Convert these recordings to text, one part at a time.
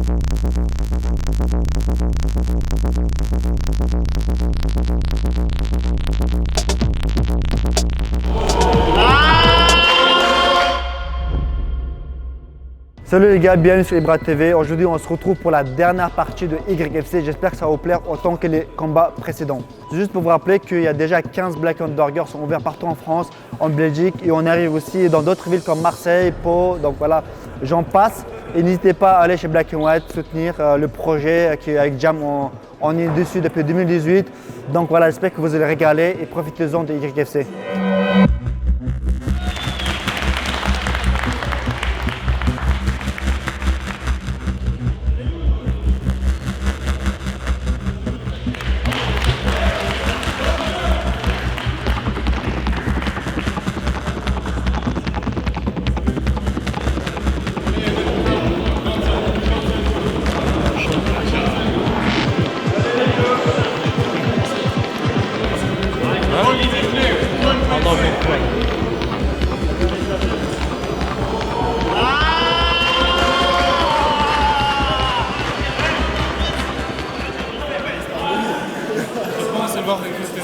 Salut les gars, bienvenue sur Ibra TV. Aujourd'hui, on se retrouve pour la dernière partie de YFC. J'espère que ça va vous plaire autant que les combats précédents. C'est juste pour vous rappeler qu'il y a déjà 15 Black Burgers sont ouverts partout en France, en Belgique et on arrive aussi dans d'autres villes comme Marseille, Pau. Donc voilà, j'en passe. Et n'hésitez pas à aller chez Black & White, soutenir le projet qui avec Jam, on est dessus depuis 2018. Donc voilà, j'espère que vous allez régaler et profitez-en de YFC.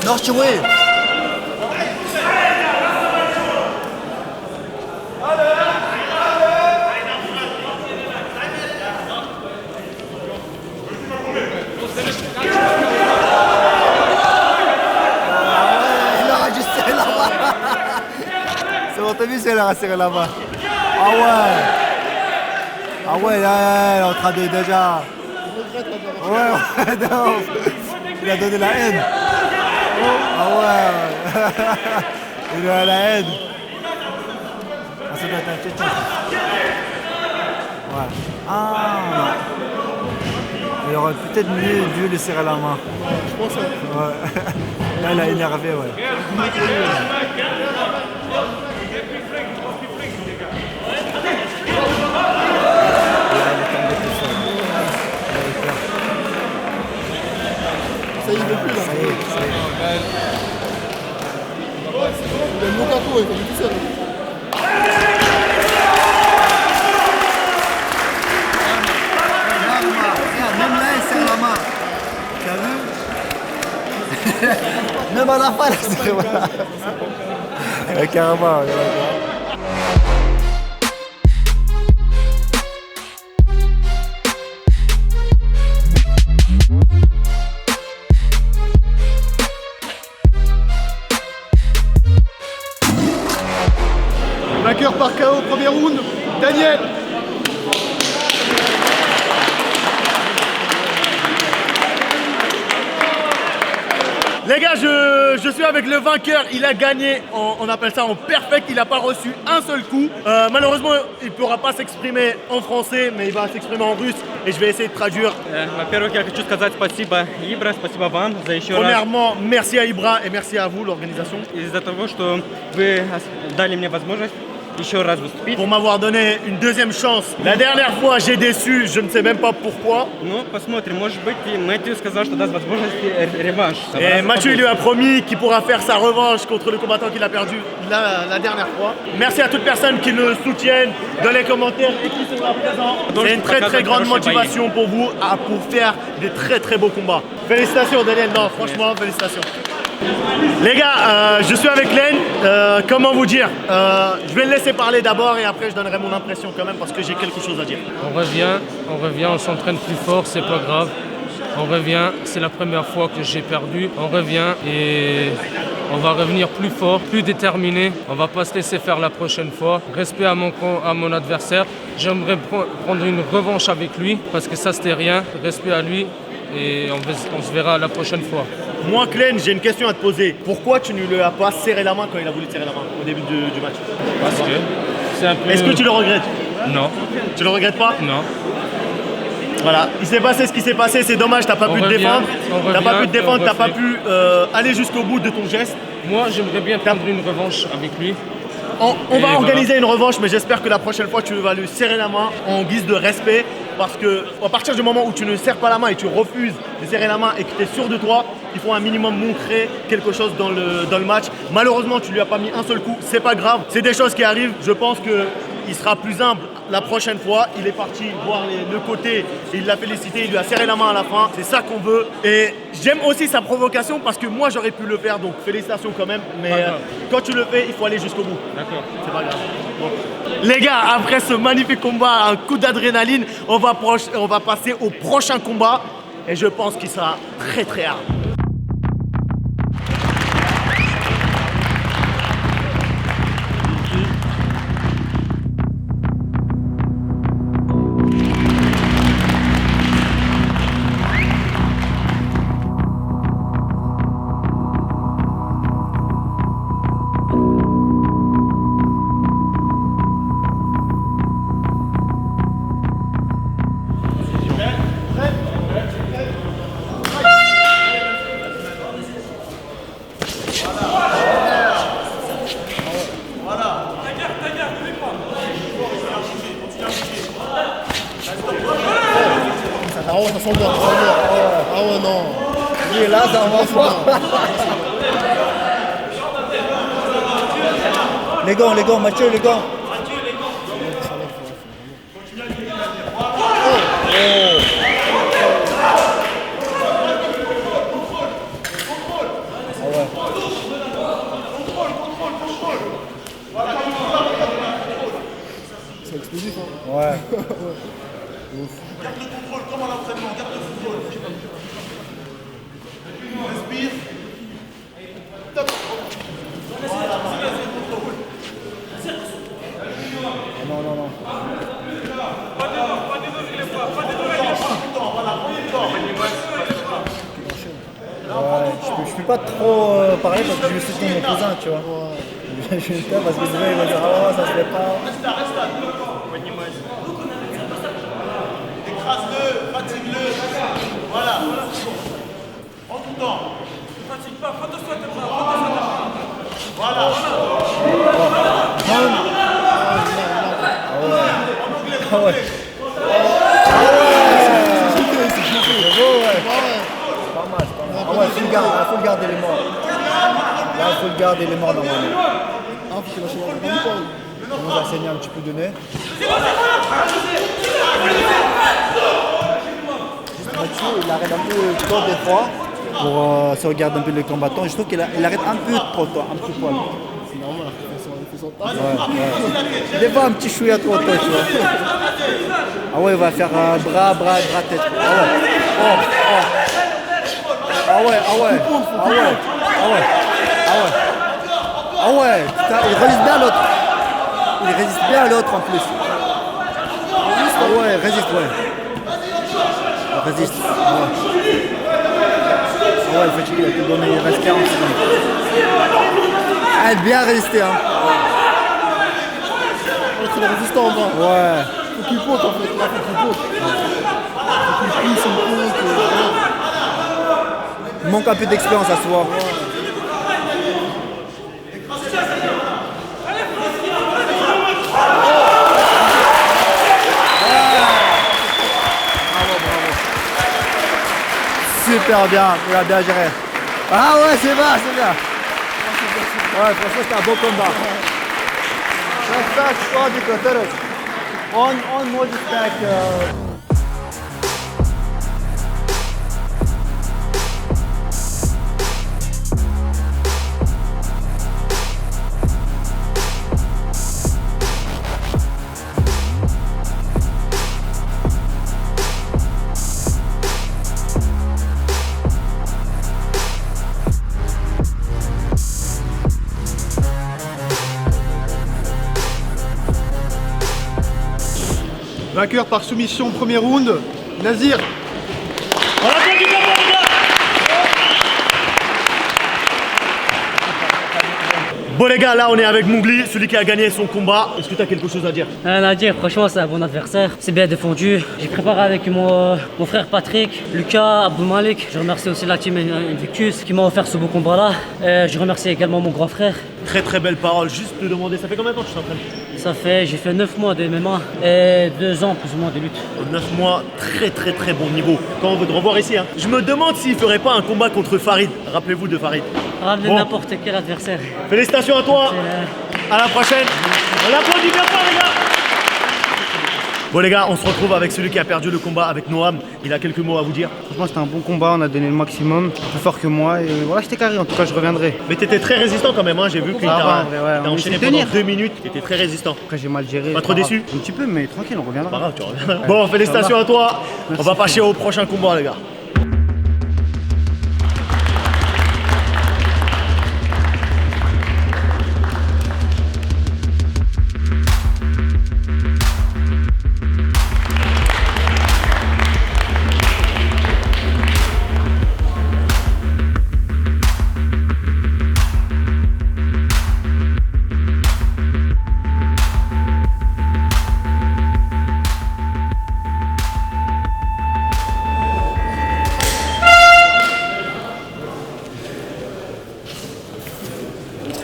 Non, je te vois. C'est bon, t'as vu, c'est là, serré là-bas. Ah ouais. Ah ouais, là, il est en train de déjà. Ouais, non. Il a donné la haine. Ah ouais. Il a la haine. Ah, ça doit être un tchétchène. Ouais. Ah. Il aurait peut-être mieux dû lui serrer la main. Je pense. Ouais. Là, il a énervé, ouais. Ça y est, il veut plus là. Ça y est. Il a le Lukaku, il est tout seul. Même là, il serre la main. Tu as vu? Même à la fin, il serre la main. Carrément. Vainqueur par KO, premier round, Daniel. Les gars, je suis avec le vainqueur, il a gagné, on appelle ça en perfect, il n'a pas reçu un seul coup. Malheureusement, il ne pourra pas s'exprimer en français, mais il va s'exprimer en russe et je vais essayer de traduire. Во-первых, я хочу сказать спасибо, Ибра, спасибо вам за еще раз. Premièrement, merci à Ibra et merci à vous, l'organisation. Из-за того, что вы дали мне возможность еще раз выступить. Pour m'avoir donné une deuxième chance. La dernière fois, j'ai déçu, je ne sais même pas pourquoi. Ну, посмотрим, может быть, и Мэтью сказал, что даст возможность реванш. Et Mathieu lui a promis qu'il pourra faire sa revanche contre le combattant qu'il a perdu la dernière fois. Merci à toutes personnes qui nous soutiennent dans les commentaires et qui sont là présents. C'est une très grande motivation pour vous pour faire des très beaux combats. Félicitations Daniel, non franchement félicitations. Les gars, je suis avec Len, comment vous dire, je vais le laisser parler d'abord et après je donnerai mon impression quand même parce que j'ai quelque chose à dire. On revient, on s'entraîne plus fort, c'est pas grave. On revient, c'est la première fois que j'ai perdu. On revient et on va revenir plus fort, plus déterminé. On va pas se laisser faire la prochaine fois. Respect à mon adversaire. J'aimerais prendre une revanche avec lui parce que ça c'était rien. Respect à lui et on se verra la prochaine fois. Moi, Glenn, j'ai une question à te poser. Pourquoi tu ne lui as pas serré la main quand il a voulu te serrer la main au début du match? Parce que c'est un peu... Est-ce que tu le regrettes? Non. Tu le regrettes pas? Non. Voilà, il s'est passé ce qui s'est passé, c'est dommage, t'as pas pu te défendre. T'as pas pu te défendre, t'as pas pu aller jusqu'au bout de ton geste. Moi, j'aimerais bien prendre une revanche avec lui. On va organiser une revanche, mais j'espère que la prochaine fois, tu vas lui serrer la main en guise de respect. Parce que à partir du moment où tu ne serres pas la main et tu refuses de serrer la main et que tu es sûr de toi, il faut un minimum montrer quelque chose dans le match. Malheureusement, tu lui as pas mis un seul coup, c'est pas grave. C'est des choses qui arrivent. Je pense qu'il sera plus humble la prochaine fois. Il est parti voir le côté, il l'a félicité, il lui a serré la main à la fin. C'est ça qu'on veut. Et j'aime aussi sa provocation parce que moi j'aurais pu le faire, donc félicitations quand même. Mais quand tu le fais, il faut aller jusqu'au bout. D'accord. C'est pas grave. Bon. Les gars, après ce magnifique combat, un coup d'adrénaline, on va passer au prochain combat. Et je pense qu'il sera très très hard. Ah ouais, ça sent bien. Ah ouais, non. Lui, là, ça va fort. Les gants, Mathieu, les gants. C'est explosif, hein. Ouais. Garde le contrôle comme à l'entraînement, garde le contrôle. Respire. Top. Non. Ouais, je peux pas trop parler parce que je suis ton mon cousin, tu vois. Je suis une parce que déjà il va dire oh ça se fait pas. Écrase-le, fatigue-le. Voilà. Prends ton temps. Ne fatigue pas, prends-toi tes bras. Voilà. Ah ouais. Ah ouais, faut le garder les morts. Là, faut le garder les morts normalement. Ah, faut qu'il lâche la main. On va saigner un petit peu de nez. Mathieu, il arrête un peu trop des fois pour se regarder un peu les combattants. Je trouve qu'il arrête un peu trop tôt, un petit poil. C'est normal, il fait son temps. Ouais. Des fois un petit chouïa trop tôt, tu vois. Ah ouais, il va faire bras, tête. Ah ouais, putain, il résiste bien à l'autre. Il résiste bien à l'autre en plus. Ah ouais, résiste, ouais. Il résiste. Ah ouais, il est fatigué, il a tout donné, il reste 40 secondes. Ah, il a bien résisté, hein. Il est résistant en bas. Ouais. Faut qu'il pointe en fait, là, faut qu'il pointe. Faut qu'il pousse, il pointe. Il manque un peu d'expérience à se voir. Super bien, il a bien géré. Ah ouais, c'est bien. Ouais, franchement, c'était un beau combat. On mode stack. Vainqueur par soumission, premier round, Nazir. Bon les gars, là on est avec Mowgli, celui qui a gagné son combat. Est-ce que tu as quelque chose à dire? Rien à dire, franchement c'est un bon adversaire, c'est bien défendu. J'ai préparé avec mon frère Patrick, Lucas, Abdou Malik. Je remercie aussi la team Invictus qui m'a offert ce beau combat là. Je remercie également mon grand frère. Très belle parole, juste te demander, ça fait combien de temps que tu t'entraînes? J'ai fait 9 mois de MMA et 2 ans plus ou moins de lutte. 9 mois, très bon niveau. Quand on veut te revoir ici, hein. Je me demande s'il ferait pas un combat contre Farid. Rappelez-vous de Farid. Ramenez Bon. n'importe quel adversaire. Félicitations à toi, à la prochaine. On l'applaudit bien fort les gars. Bon les gars, on se retrouve avec celui qui a perdu le combat, avec Noam. Il a quelques mots à vous dire. Franchement, c'était un bon combat, on a donné le maximum, plus fort que moi. Et voilà, j'étais carré, en tout cas, je reviendrai. Mais t'étais très résistant quand même, hein. J'ai vu que t'as on enchaîné essaie de pendant tenir. 2 minutes. T'étais très résistant. Après, j'ai mal géré. Pas trop déçu? Un petit peu, mais tranquille, on reviendra. Pas grave, tu reviens. Bon, félicitations à toi. On va passer au prochain combat les gars.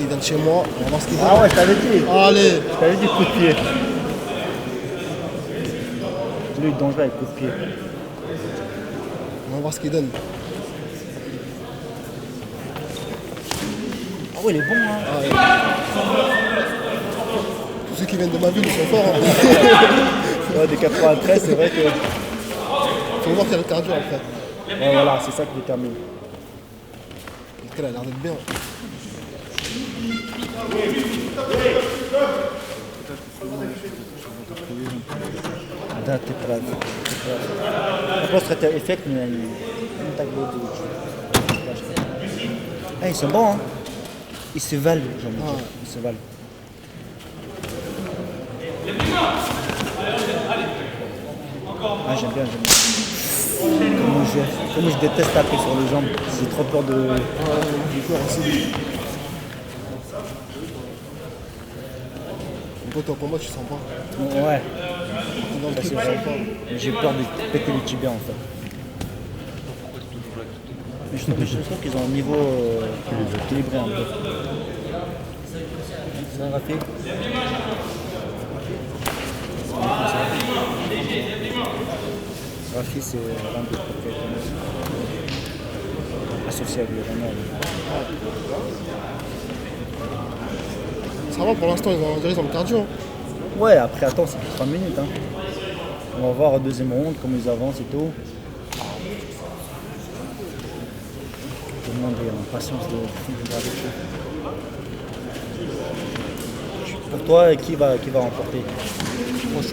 Il vient de chez moi, on va voir ce qu'il donne. Ah ouais, je t'avais dit. Allez, Je t'avais dit coup de pied. Lui, dangereux avec coup de pied. on va voir ce qu'il donne. Ah ouais, il est bon, hein. Tous ceux qui viennent de ma ville, ils sont forts. Hein. Ouais, des 93, c'est vrai que. Faut voir qu'il y a le cardio après. Ouais, voilà, c'est ça qui détermine. Il a l'air d'être bien. ده تكرار بص خاطر effect يعني انت ils sont bons, hein. Ils se valent, j'ai envie de dire. Ils se valent. Ah, j'aime bien. Comment je déteste taper sur les jambes. J'ai trop peur de. Du corps aussi. Quand t'es en combat, tu sens pas. Ouais. T'es dans le Ça, truc, c'est tu vrai. sens pas. J'ai peur de péter les tibias en fait. Mais je trouve qu'ils ont un niveau équilibré un peu. Ça va, Rafi? Rafi, c'est l'un des propriétaires associé avec le Renault. Ça va pour l'instant, ils ont le cardio. Hein. Ouais, après, attends, c'est que 3 minutes. Hein. On va voir la deuxième ronde, comment ils avancent et tout. Tout le monde est en patience de regarder le show. Pour toi, qui va remporter? Moi, je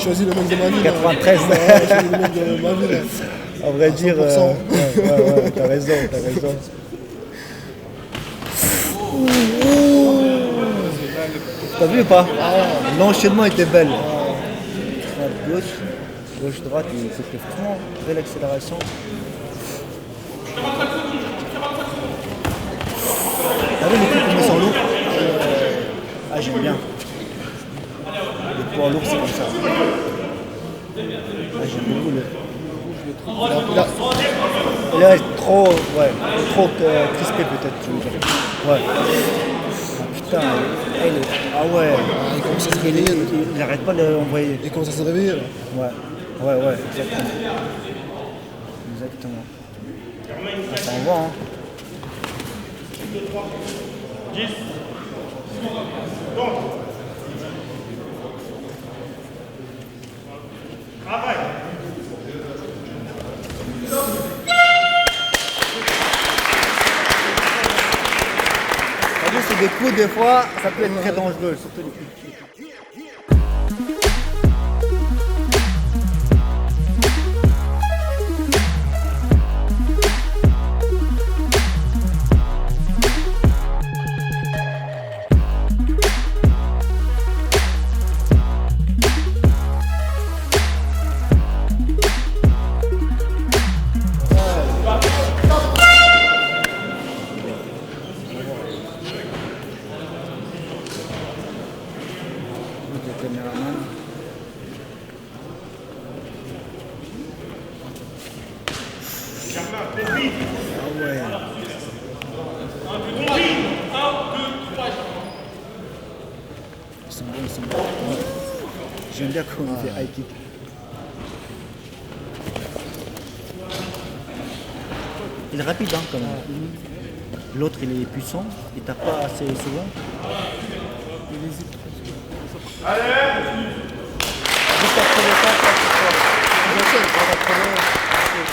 choisis le mec de ma ville. 93. Hein. Ouais, je choisis le mec de ma ville. À vrai dire, 100%. ouais, t'as raison. T'as vu ou pas? L'enchaînement était belle. Gauche, droite, c'était franchement belle accélération. T'as vu les coups qu'on met sur l'eau? Ah, j'aime bien. Les poids lourds, c'est comme ça. Ah, j'aime beaucoup le. Il est trop crispé peut-être, je veux dire. Ouais. Ah, putain, ah ouais. Il commence à se réveiller. Il n'arrête pas de l'envoyer. Il commence à se réveiller là. Ouais, exactement. Ah, ça envoie, hein. 10. Travail. T'as vu, c'est des coups, des fois, ça peut être très dangereux, surtout les coups de pied. Le caméraman. Ah ouais. Ils sont bons. J'aime bien quand on fait high kick. Il est rapide, hein, quand même. L'autre, il est puissant. Il tape pas assez souvent. Il hésite. Juste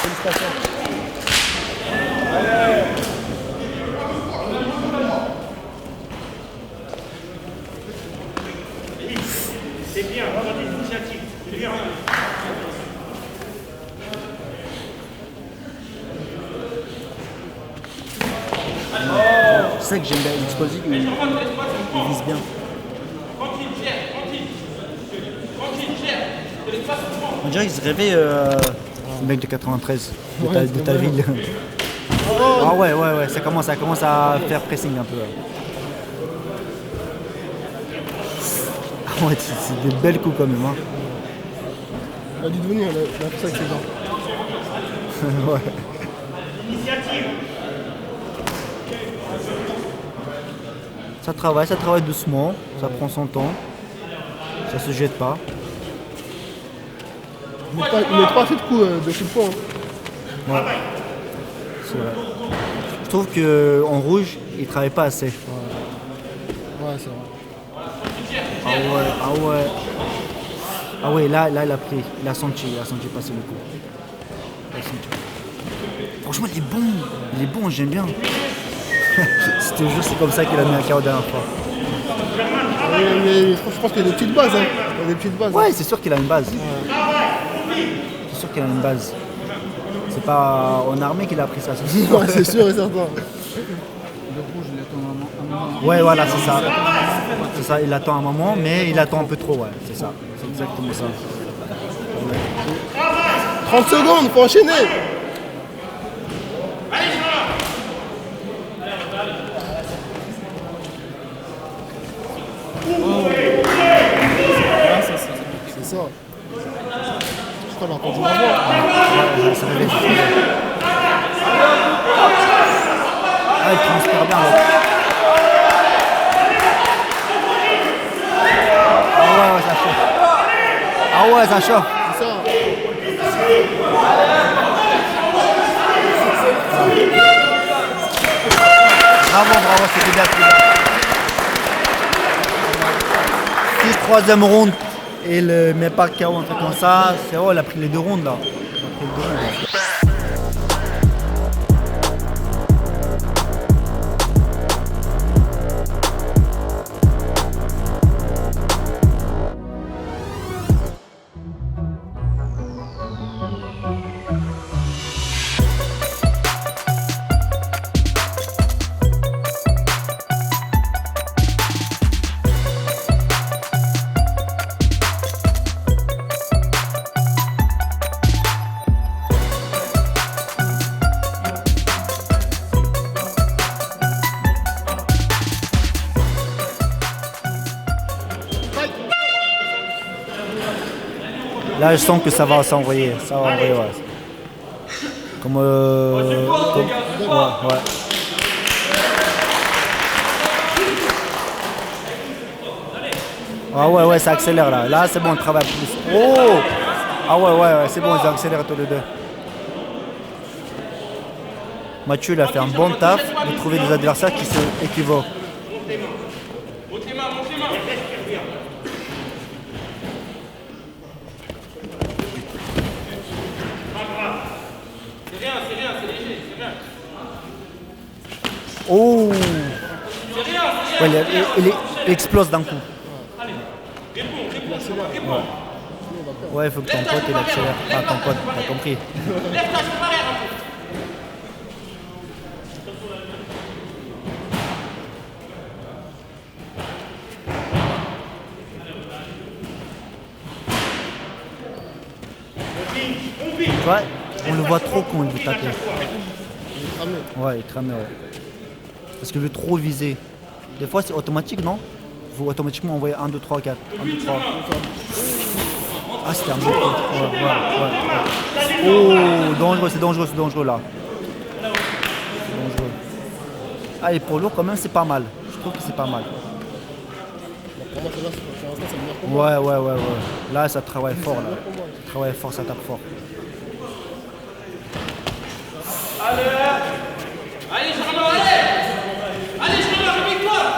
Félicitations. C'est bien, vraiment des initiatives. C'est bien. Je sais que j'aime bien l'explosif, mais il vise bien. On dirait qu'il se rêvait le mec de 93, de ta ville. Ah ouais, ça commence à faire pressing un peu. Ah ouais, c'est des belles coups quand même. Hein. Il a dû devenir, il a fait ça avec ses dents. Ouais. Ça travaille doucement, ça prend son temps, ça se jette pas. Il met pas assez de coups de coup de poing. Ouais. C'est vrai. Je trouve qu'en rouge, il travaille pas assez. Ouais, c'est vrai. Ah ouais, là il a pris, il a senti passer le coup. Il a senti. Franchement, il est bon, j'aime bien. Je te jure, c'est comme ça qu'il a mis un KO la dernière fois. Mais je pense qu'il y a des petites bases. Hein. Il y a des petites bases. Ouais, c'est sûr qu'il a une base. C'est sûr qu'il a une base. C'est pas en armée qu'il a appris ça, c'est sûr. Ouais, c'est sûr et certain. Ouais, voilà, c'est ça. C'est ça, il attend un moment, mais il attend un peu trop, ouais, c'est ça. C'est exactement ça. 30 secondes, faut enchaîner. C'est ça. Je crois qu'il a entendu ma voix. Ouais, ça réveille. Ah, il transpire bien, là. Ah ouais, ça chauffe. Ah ouais, ça chauffe. C'est ça. Bravo, c'était bien. 6 3e round et le met pas KO, un truc comme ça. C'est vrai, il a pris les 2 rounds là. Il a pris les 2 rounds. Là, je sens que ça va s'envoyer. Ça va envoyer, ouais. Comme. Ouais. Ah ouais, ça accélère là. Là, c'est bon, on travaille plus. Oh! Ah ouais, c'est bon, ils ont accéléré tous les deux. Mathieu, il a fait un bon taf de trouver des adversaires qui se équivaut. Oh! Ouais, il explose d'un coup. Ouais, il faut que ton pote il accélère. Pas ton pote, t'as compris. Tu vois, on le voit trop quand il veut taper. Ouais, il est cramé, ouais. Parce qu'il veut trop viser. Des fois, c'est automatique, non? Il faut automatiquement envoyer 1, 2, 3, 4. 1, 2, 3. Ah, c'était un bon coup. Ouais. Oh, dangereux, c'est dangereux là. C'est dangereux. Ah, et pour l'eau, quand même, c'est pas mal. Je trouve que c'est pas mal. Pour moi, c'est le meilleur combat. Ouais. Là, ça travaille fort, là. Ça travaille fort, ça tape fort. Allez, Charles, allez, Charles, victoire.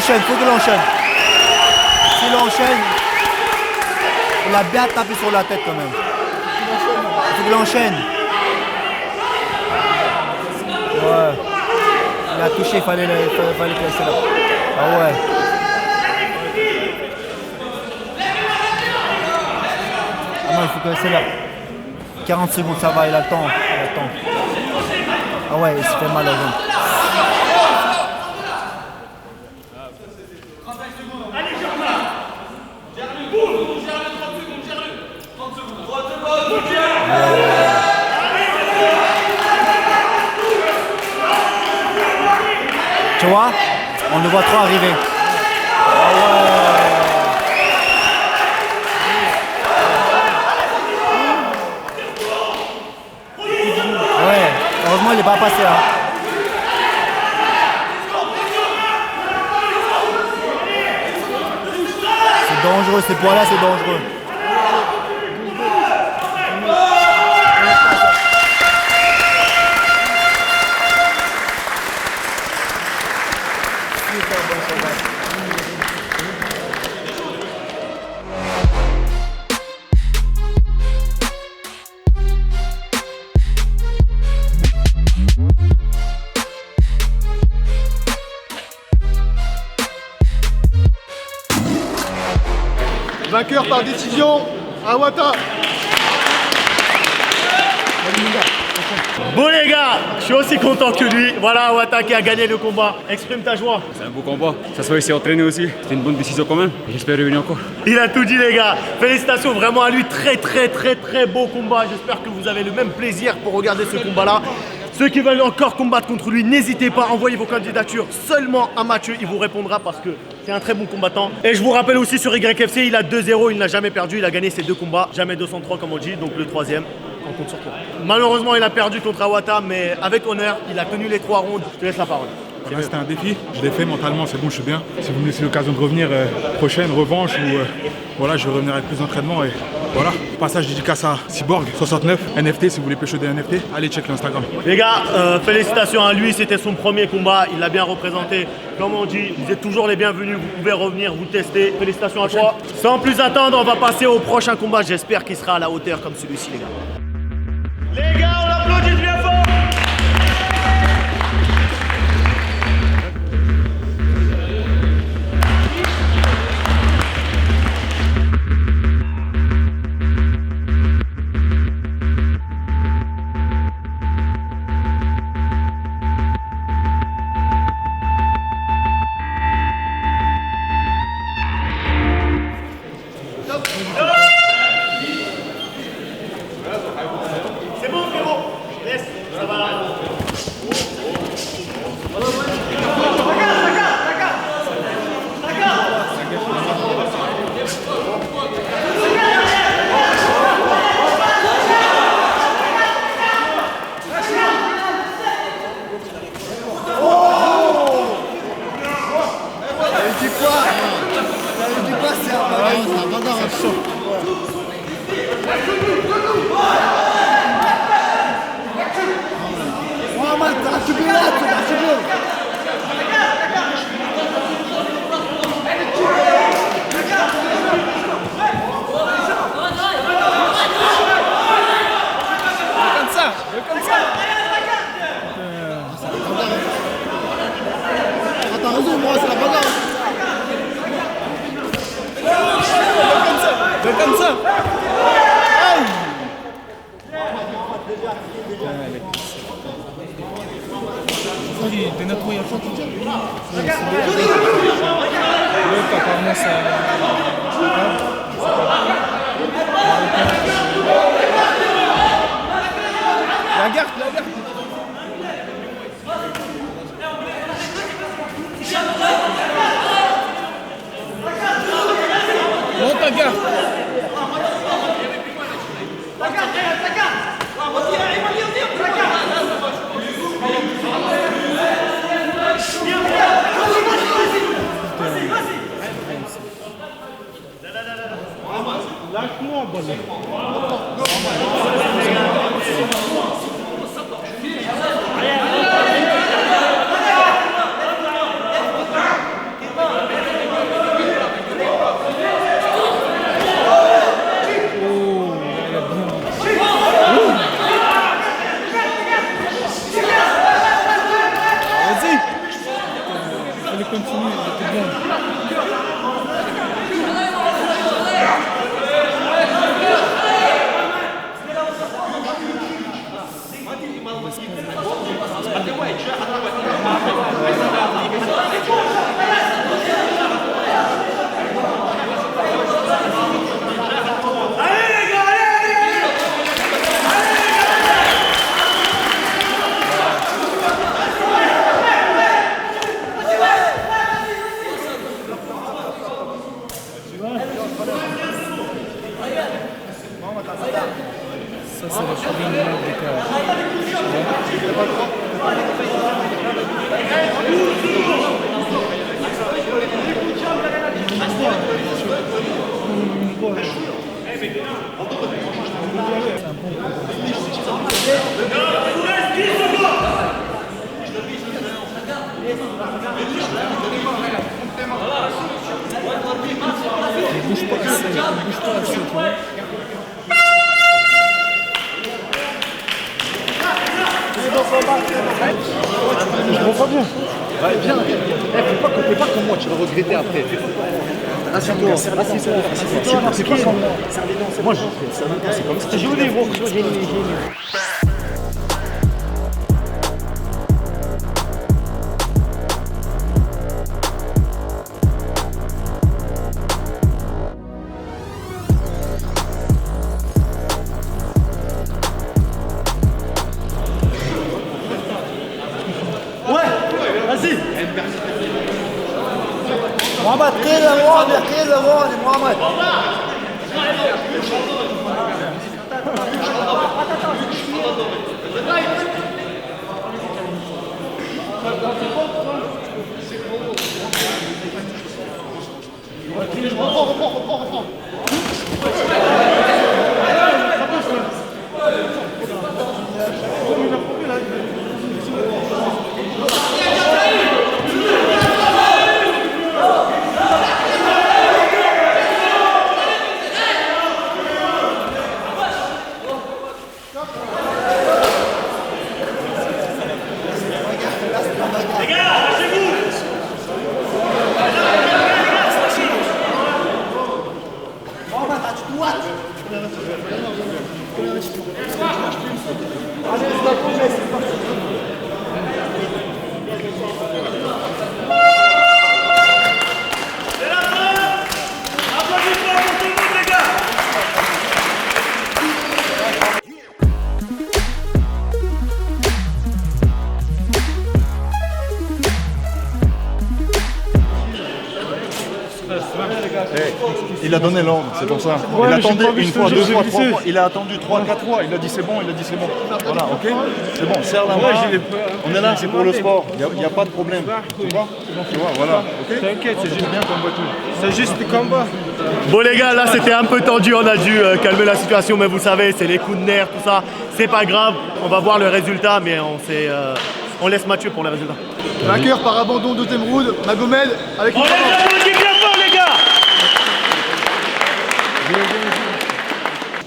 enchaîne, faut qu'il enchaîne. S'il enchaîne, il a bien tapé sur la tête quand même. Faut qu'il enchaîne. Ouais. Il a touché, il fallait qu'il laisse là. Ah ouais. Ah non, il faut qu'il laisse là. 40 secondes, ça va, il a le temps. Ah ouais, il se fait mal au jambe. Tu vois, on le voit trop arriver. Ouais, heureusement il n'est pas passé. Hein. C'est dangereux, ces poids-là, c'est dangereux. Vainqueur par décision, Awata. Bon les gars, je suis aussi content que lui. Voilà Awata qui a gagné le combat. Exprime ta joie. C'est un beau combat. Ça soit ici entraîné aussi. C'était une bonne décision quand même. J'espère revenir encore. Il a tout dit les gars. Félicitations vraiment à lui. Très beau combat. J'espère que vous avez le même plaisir pour regarder ce combat-là. Ceux qui veulent encore combattre contre lui, n'hésitez pas, envoyez vos candidatures seulement à Mathieu, il vous répondra parce que c'est un très bon combattant. Et je vous rappelle aussi sur YFC, il a 2-0, il n'a jamais perdu, il a gagné ses 2 combats, jamais 203 comme on dit, donc le 3e, on compte sur toi. Malheureusement, il a perdu contre Awata, mais avec honneur, il a tenu les 3 rounds, je te laisse la parole. Voilà, c'était un défi, je l'ai fait mentalement, c'est bon, je suis bien. Si vous me laissez l'occasion de revenir, prochaine revanche, ou voilà, je vais revenir avec plus d'entraînement et voilà. Passage dédicace à Cyborg69, NFT, si vous voulez pêcher des NFT, allez check l'Instagram. Les gars, félicitations à lui, c'était son premier combat, il l'a bien représenté. Comme on dit, vous êtes toujours les bienvenus, vous pouvez revenir, vous tester. Félicitations à toi. Sans plus attendre, on va passer au prochain combat, j'espère qu'il sera à la hauteur comme celui-ci les gars. Les gars, on l'applaudit bien fort. C'est bon frérot, laisse, ça va. T'as raison, moi, c'est la bagarre. Comme ça. Aïe. La garde. Monte la garde. Lâche-moi, bonne. Ça, c'est le soulignement des cas. Je comprends bien. Ouais, bien. Fais pas comme moi, tu vas regretter après. Assieds-toi. C'est quoi comme moi? Moi, c'est comme ça. J'ai eu les gros, j'ai eu. Vas-y. Mohamed, كده Mohamed. Reprends. Il a donné l'ordre, c'est pour ça. Ouais, il attendait une fois, deux fois, trois glissé. fois. Il a attendu 3-4 fois. Il a dit c'est bon, Voilà, ok. C'est bon, serre la main. On est là, c'est pour le sport. Il n'y a pas de problème. Tu vois, voilà. Ok. T'inquiète, c'est juste bien combat tout. C'est juste le combat. Bon les gars, là c'était un peu tendu, on a dû calmer la situation, mais vous savez, c'est les coups de nerfs, tout ça. C'est pas grave, on va voir le résultat, mais on laisse Mathieu pour le résultat. Vainqueur par abandon de Temroud, Magomed avec une On les applaudit bien fort les gars.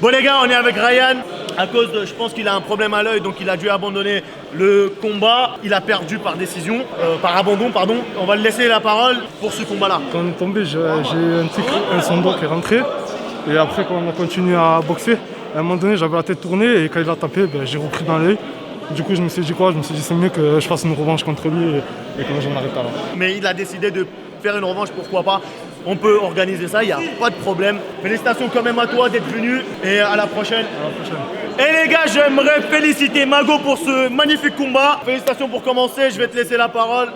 Bon les gars, on est avec Ryan. À cause de, je pense qu'il a un problème à l'œil, donc il a dû abandonner le combat. Il a perdu par décision, par abandon, pardon. On va le laisser la parole pour ce combat-là. Quand on est tombé, j'ai eu un sondon qui est rentré. Et après, quand on a continué à boxer, à un moment donné, j'avais la tête tournée et quand il a tapé, j'ai repris dans l'œil. Du coup, je me suis dit quoi? Je me suis dit c'est mieux que je fasse une revanche contre lui et que j'en arrête là. Mais il a décidé de faire une revanche, pourquoi pas. On peut organiser ça, il n'y a pas de problème. Félicitations quand même à toi d'être venu et à la prochaine. Et les gars, j'aimerais féliciter Mago pour ce magnifique combat. Félicitations pour commencer, je vais te laisser la parole.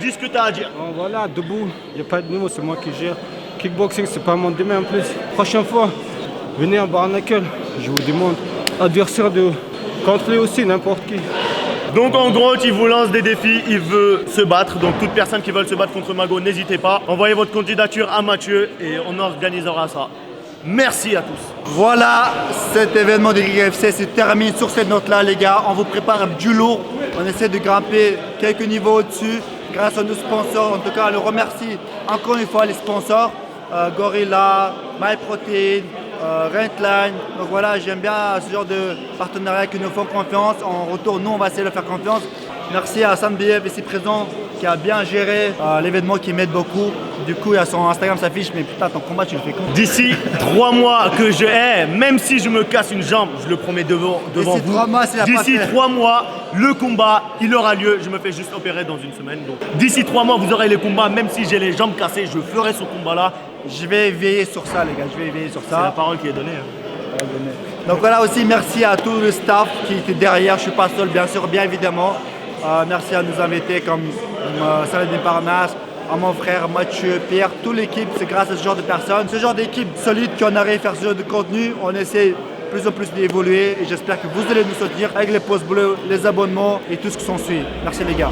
Dis ce que tu as à dire. Bon, voilà, debout, il n'y a pas de mots, c'est moi qui gère. Kickboxing, c'est pas mon domaine en plus. Prochaine fois, venez en Barnacle, je vous demande. Adversaire de contre lui aussi, n'importe qui. Donc en gros, il vous lance des défis, il veut se battre. Donc toute personne qui veut se battre contre Mago, n'hésitez pas. Envoyez votre candidature à Mathieu et on organisera ça. Merci à tous. Voilà, cet événement de UFC se termine sur cette note-là, les gars. On vous prépare du lourd. On essaie de grimper quelques niveaux au-dessus grâce à nos sponsors. En tout cas, on le remercie encore une fois les sponsors. Gorilla, MyProtein, Rentline. Donc voilà, j'aime bien ce genre de partenariat qui nous font confiance. En retour, nous, on va essayer de faire confiance. Merci à Sam BF ici présent qui a bien géré l'événement, qui m'aide beaucoup. Du coup, il y a son Instagram s'affiche, mais putain, ton combat, tu le fais comment? D'ici 3 mois que je hais, même si je me casse une jambe, je le promets devant vous. 3 mois, c'est la D'ici parfaite. 3 mois, le combat, il aura lieu. Je me fais juste opérer dans une semaine. Donc, d'ici 3 mois, vous aurez les combats. Même si j'ai les jambes cassées, je ferai ce combat-là. Je vais veiller sur ça, les gars, je vais veiller sur C'est la ça. parole qui est donnée. Hein. Donc voilà aussi, merci à tout le staff qui était derrière. Je suis pas seul, bien sûr, bien évidemment. Merci à nous inviter comme Saladin Parnasse, à mon frère Mathieu, Pierre, toute l'équipe. C'est grâce à ce genre de personnes, ce genre d'équipe solide qu'on arrive à faire ce genre de contenu. On essaie plus en plus d'évoluer et j'espère que vous allez nous soutenir avec les pouces bleus, les abonnements et tout ce qui s'ensuit. Merci les gars.